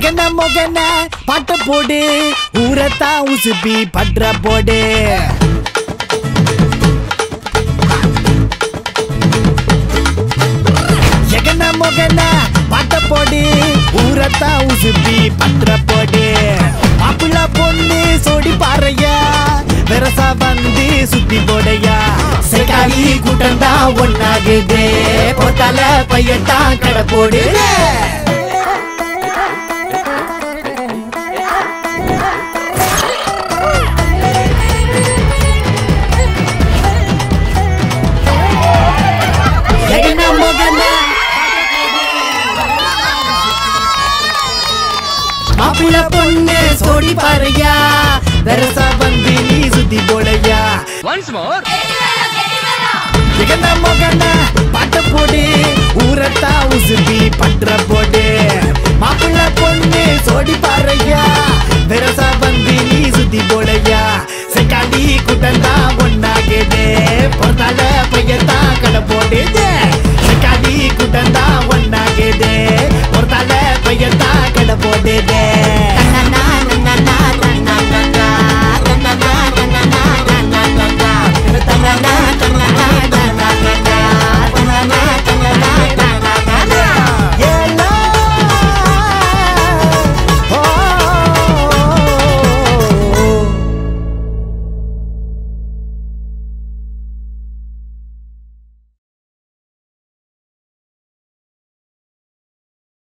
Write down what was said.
எகன மொகன பாட்ட போடு ஊரத்தா உசுப்பி பட்ற போடு எகன மொகன பாட்ட போடு ஊரத்தா உசுப்பி பட்ற போடு மாப்பிள்ள பொண்ணு சோடி பாறையா வெரசா வந்து சுத்தி போடையா செகாலி கூட்டந்தா ஒன்னாகுதே போத்தால பையட்டா கடை போடு மாப்பிள்ள பொண்ணு சோடி பாறையா வெரசா வந்து நீ சுத்தி போடையா எகன மொகன பாட்ட போடு ஊரத்தா